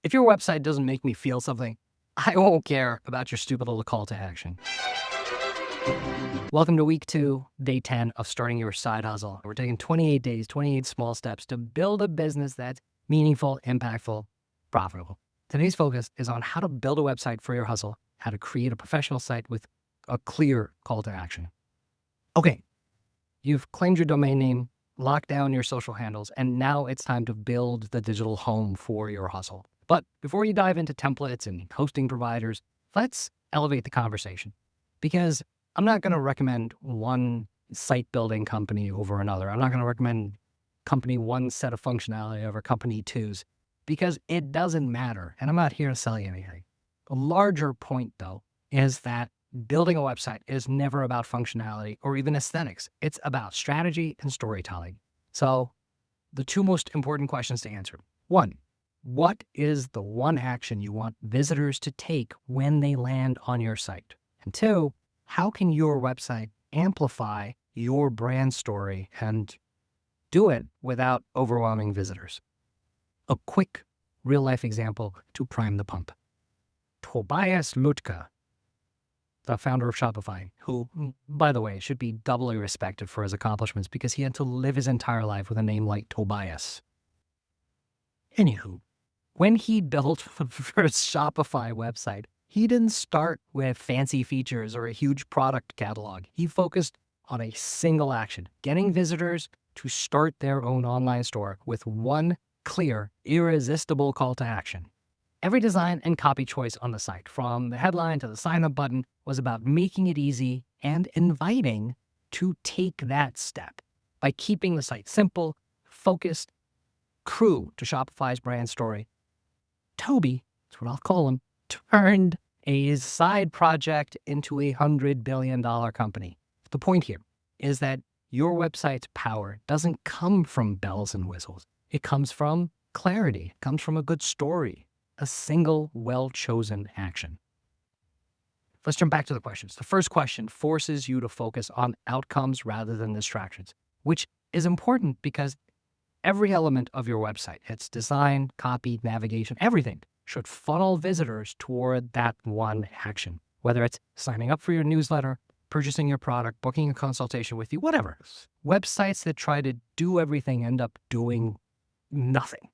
If your website doesn't make me feel something, I won't care about your stupid little call to action. Welcome to week 2, day 10 of starting your side hustle. We're taking 28 days, 28 small steps to build a business that's meaningful, impactful, profitable. Today's focus is on how to build a website for your hustle, how to create a professional site with a clear call to action. Okay, you've claimed your domain name, locked down your social handles, and now it's time to build the digital home for your hustle. But before you dive into templates and hosting providers, let's elevate the conversation, because I'm not going to recommend one site building company over another. I'm not going to recommend company one set of functionality over company two's, because it doesn't matter. And I'm not here to sell you anything. A larger point, though, is that building a website is never about functionality or even aesthetics. It's about strategy and storytelling. So the two most important questions to answer. 1, what is the one action you want visitors to take when they land on your site? And 2, how can your website amplify your brand story and do it without overwhelming visitors? A quick real-life example to prime the pump. Tobias Lütke, the founder of Shopify, who, by the way, should be doubly respected for his accomplishments because he had to live his entire life with a name like Tobias. Anywho, when he built the first Shopify website, he didn't start with fancy features or a huge product catalog. He focused on a single action, getting visitors to start their own online store with one clear, irresistible call to action. Every design and copy choice on the site, from the headline to the sign-up button, was about making it easy and inviting to take that step. By keeping the site simple, focused, true to Shopify's brand story, Toby, that's what I'll call him, turned a side project into a $100 billion company. The point here is that your website's power doesn't come from bells and whistles. It comes from clarity. It comes from a good story, a single well-chosen action. Let's jump back to the questions. The first question forces you to focus on outcomes rather than distractions, which is important because every element of your website, its design, copy, navigation, everything should funnel visitors toward that one action, whether it's signing up for your newsletter, purchasing your product, booking a consultation with you, whatever. Websites that try to do everything end up doing nothing.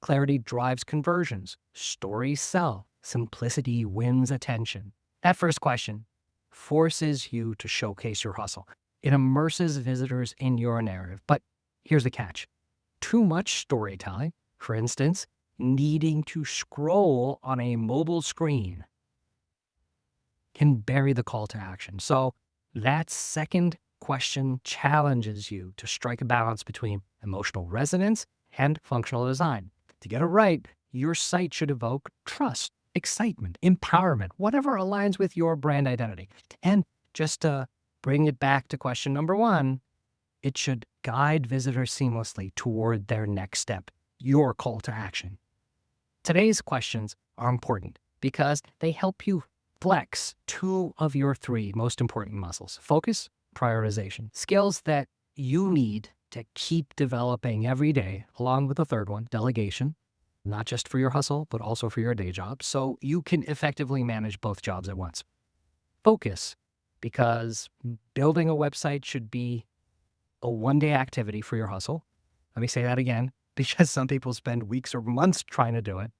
Clarity drives conversions. Stories sell. Simplicity wins attention. That first question forces you to showcase your hustle. It immerses visitors in your narrative. But here's the catch. Too much storytelling, for instance, needing to scroll on a mobile screen, can bury the call to action. So that second question challenges you to strike a balance between emotional resonance and functional design. To get it right, your site should evoke trust, excitement, empowerment, whatever aligns with your brand identity. And just to bring it back to question number 1, it should guide visitors seamlessly toward their next step, your call to action. Today's questions are important because they help you flex 2 of your 3 most important muscles: focus, prioritization, skills that you need to keep developing every day, along with the third one, delegation, not just for your hustle, but also for your day job, so you can effectively manage both jobs at once. Focus, because building a website should be a one-day activity for your hustle. Let me say that again, because some people spend weeks or months trying to do it.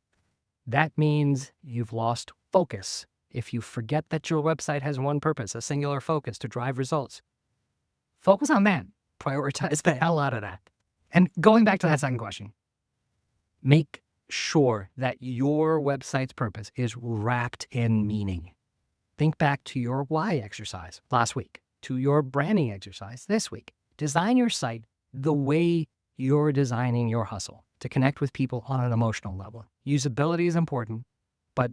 That means you've lost focus if you forget that your website has one purpose, a singular focus to drive results. Focus on that. Prioritize the hell out of that. And going back to that second question, make sure that your website's purpose is wrapped in meaning. Think back to your why exercise last week, to your branding exercise this week. Design your site the way you're designing your hustle, to connect with people on an emotional level. Usability is important, but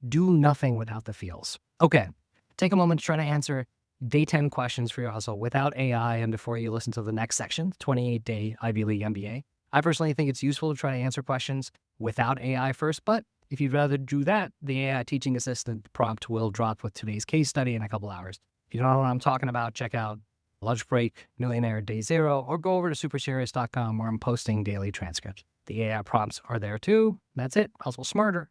do nothing without the feels. Okay, take a moment to try to answer day 10 questions for your hustle without AI and before you listen to the next section, 28-day Ivy-League MBA. I personally think it's useful to try to answer questions without AI first, but if you'd rather do that, the AI teaching assistant prompt will drop with today's case study in a couple hours. If you don't know what I'm talking about, check out Lunch Break, Millionaire, Day 0, or go over to superserious.com where I'm posting daily transcripts. The AI prompts are there too. That's it. Hustle smarter.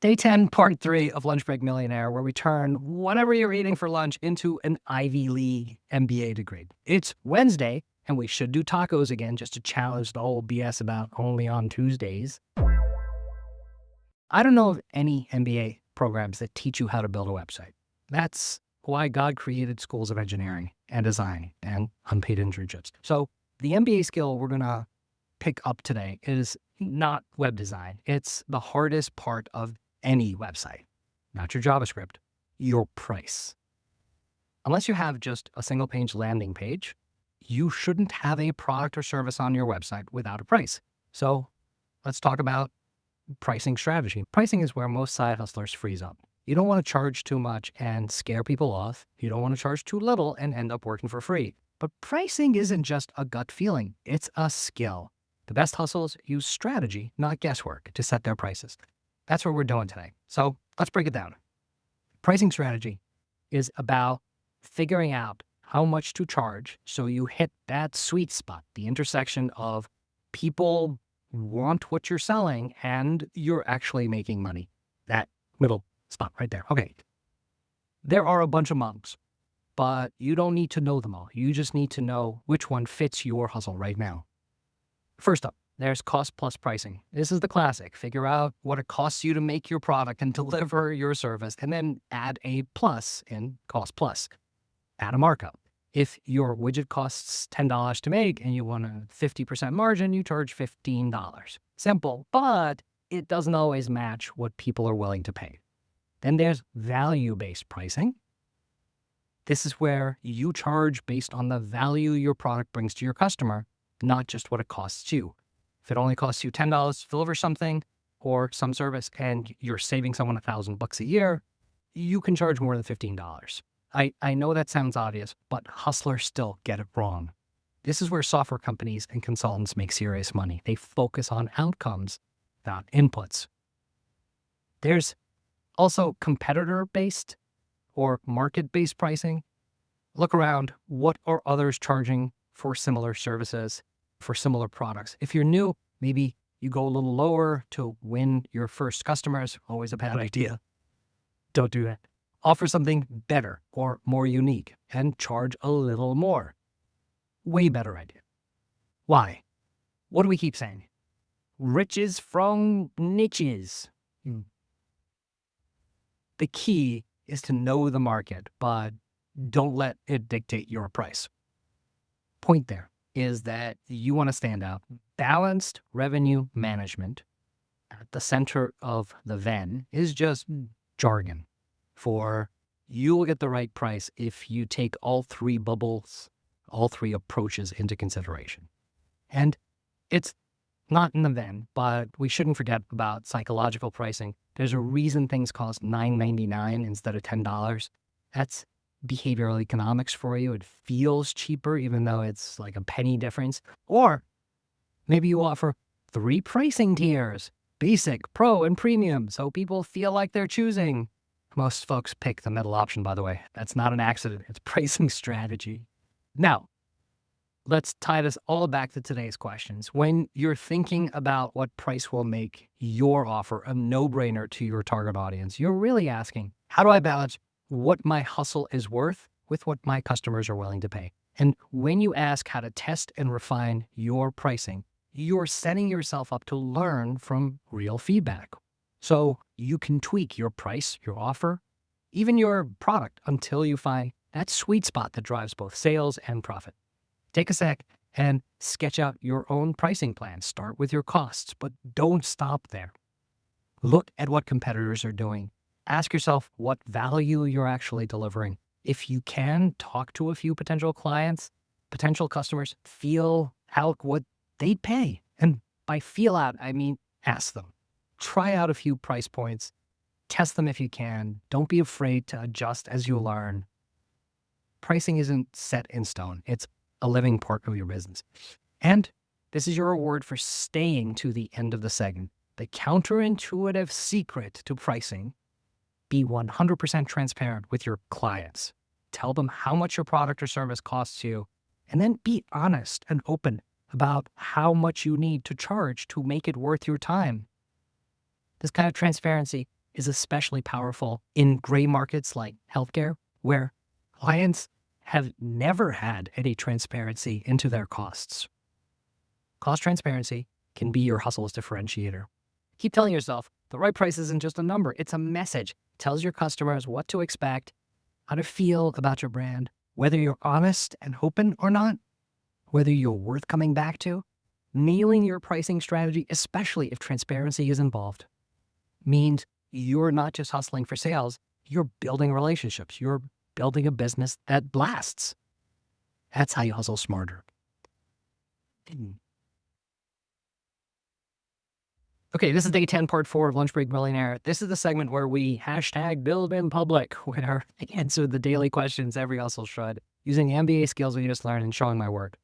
Day 10, part 3 of Lunch Break Millionaire, where we turn whatever you're eating for lunch into an Ivy League MBA degree. It's Wednesday, and we should do tacos again just to challenge the whole BS about only on Tuesdays. I don't know of any MBA programs that teach you how to build a website. That's why God created schools of engineering and design and unpaid internships. So the MBA skill we're going to pick up today is not web design. It's the hardest part of any website, not your JavaScript, your price. Unless you have just a single page landing page, you shouldn't have a product or service on your website without a price. So let's talk about pricing strategy. Pricing is where most side hustlers freeze up. You don't want to charge too much and scare people off. You don't want to charge too little and end up working for free. But pricing isn't just a gut feeling. It's a skill. The best hustles use strategy, not guesswork, to set their prices. That's what we're doing today. So let's break it down. Pricing strategy is about figuring out how much to charge so you hit that sweet spot, the intersection of people want what you're selling and you're actually making money. That middle spot right there. Okay. There are a bunch of models, but you don't need to know them all. You just need to know which one fits your hustle right now. First up, there's cost plus pricing. This is the classic. Figure out what it costs you to make your product and deliver your service, and then add a plus in cost plus. Add a markup. If your widget costs $10 to make and you want a 50% margin, you charge $15. Simple, but it doesn't always match what people are willing to pay. Then there's value-based pricing. This is where you charge based on the value your product brings to your customer, not just what it costs you. If it only costs you $10 to deliver something or some service and you're saving someone $1,000 a year, you can charge more than $15. I know that sounds obvious, but hustlers still get it wrong. This is where software companies and consultants make serious money. They focus on outcomes, not inputs. There's also competitor-based or market-based pricing. Look around. What are others charging for similar services, for similar products? If you're new, maybe you go a little lower to win your first customers. Always a bad idea. Don't do that. Offer something better or more unique and charge a little more. Way better idea. Why? What do we keep saying? Riches from niches. The key is to know the market, but don't let it dictate your price. Point there is that you want to stand out. Balanced revenue management at the center of the Venn is just jargon for you'll get the right price if you take all three bubbles, all three approaches into consideration. And it's not in the Venn, but we shouldn't forget about psychological pricing. There's a reason things cost $9.99 instead of $10. That's behavioral economics for you. It feels cheaper, even though it's like a penny difference. Or maybe you offer 3 pricing tiers, basic, pro, and premium, so people feel like they're choosing. Most folks pick the middle option, by the way. That's not an accident. It's pricing strategy. Now, let's tie this all back to today's questions. When you're thinking about what price will make your offer a no-brainer to your target audience, you're really asking, how do I balance what my hustle is worth with what my customers are willing to pay? And when you ask how to test and refine your pricing, you're setting yourself up to learn from real feedback. So you can tweak your price, your offer, even your product until you find that sweet spot that drives both sales and profit. Take a sec and sketch out your own pricing plan. Start with your costs, but don't stop there. Look at what competitors are doing. Ask yourself what value you're actually delivering. If you can, talk to a few potential clients, potential customers, feel out what they'd pay. And by feel out, I mean ask them. Try out a few price points. Test them if you can. Don't be afraid to adjust as you learn. Pricing isn't set in stone. It's a living part of your business. And this is your reward for staying to the end of the segment. The counterintuitive secret to pricing: be 100% transparent with your clients. Tell them how much your product or service costs you And then be honest and open about how much you need to charge to make it worth your time. This kind of transparency is especially powerful in gray markets like healthcare, where clients have never had any transparency into their costs. Cost transparency can be your hustle's differentiator. Keep telling yourself the right price isn't just a number, it's a message. It tells your customers what to expect, how to feel about your brand, whether you're honest and open or not, whether you're worth coming back to. Nailing your pricing strategy, especially if transparency is involved, means you're not just hustling for sales, you're building relationships. You're building a business that lasts. That's how you hustle smarter. Okay, this is day 10, part 4 of Lunch Break Millionaire. This is the segment where we #build in public, where I answer the daily questions every hustle should, using the MBA skills we just learned and showing my work.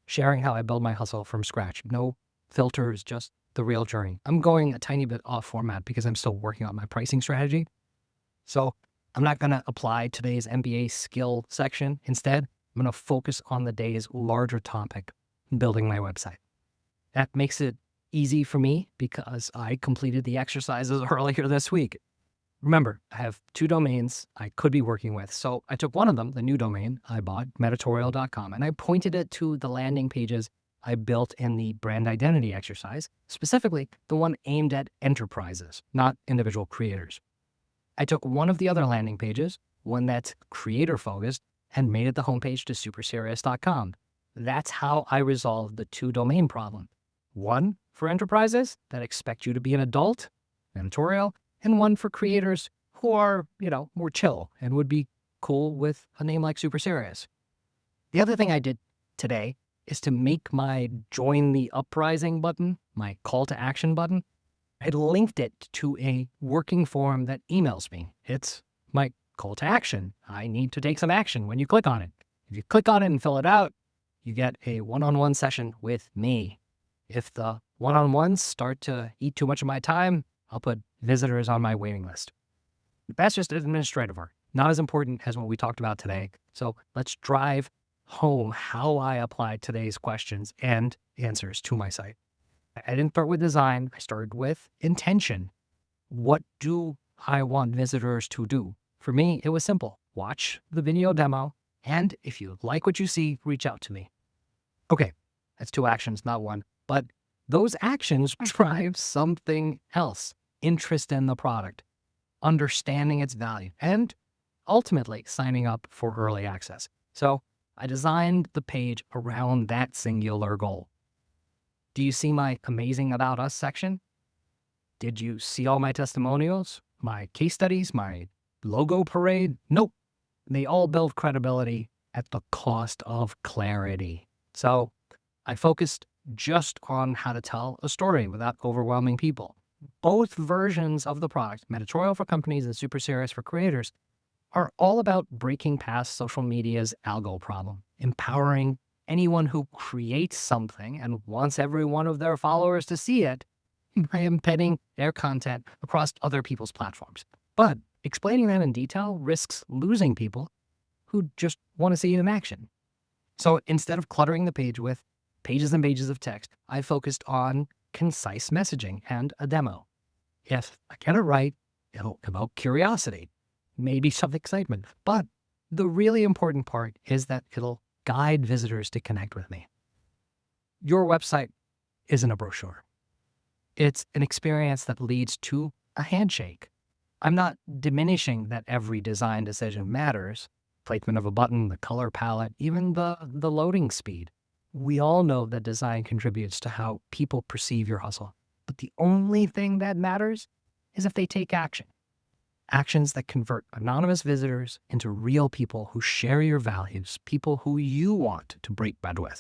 Sharing how I build my hustle from scratch. No filters, just the real journey. I'm going a tiny bit off format because I'm still working on my pricing strategy. So I'm not going to apply today's MBA skill section. Instead, I'm going to focus on the day's larger topic, building my website. That makes it easy for me because I completed the exercises earlier this week. Remember, I have 2 domains I could be working with. So I took one of them, the new domain I bought, meditorial.com, and I pointed it to the landing pages I built in the brand identity exercise, specifically the one aimed at enterprises, not individual creators. I took one of the other landing pages, one that's creator-focused, and made it the homepage to superserious.com. That's how I resolved the 2 domain problem. One for enterprises that expect you to be an adult, editorial, and one for creators who are, more chill and would be cool with a name like Super Serious. The other thing I did today is to make my join the Uprising button, my call to action button, I linked it to a working form that emails me. It's my call to action. I need to take some action when you click on it. If you click on it and fill it out, you get a one-on-one session with me. If the one-on-ones start to eat too much of my time, I'll put visitors on my waiting list. That's just administrative work, not as important as what we talked about today. So let's drive home how I apply today's questions and answers to my site. I didn't start with design. I started with intention. What do I want visitors to do? For me, it was simple. Watch the video demo, and if you like what you see, reach out to me. Okay, that's 2 actions, not 1. But those actions drive something else. Interest in the product, understanding its value, and ultimately signing up for early access. So I designed the page around that singular goal. Do you see my Amazing About Us section? Did you see all my testimonials, my case studies, my logo parade? Nope. They all build credibility at the cost of clarity. So I focused just on how to tell a story without overwhelming people. Both versions of the product, Meditorial for companies and Super Serious for creators, are all about breaking past social media's algo problem, empowering anyone who creates something and wants every one of their followers to see it by embedding their content across other people's platforms. But explaining that in detail risks losing people who just want to see it in action. So instead of cluttering the page with pages and pages of text, I focused on concise messaging and a demo. If I get it right, it'll evoke curiosity, maybe some excitement. But the really important part is that it'll guide visitors to connect with me. Your website isn't a brochure. It's an experience that leads to a handshake. I'm not diminishing that every design decision matters. Placement of a button, the color palette, even the loading speed. We all know that design contributes to how people perceive your hustle. But the only thing that matters is if they take action. Actions that convert anonymous visitors into real people who share your values, people who you want to break bread with.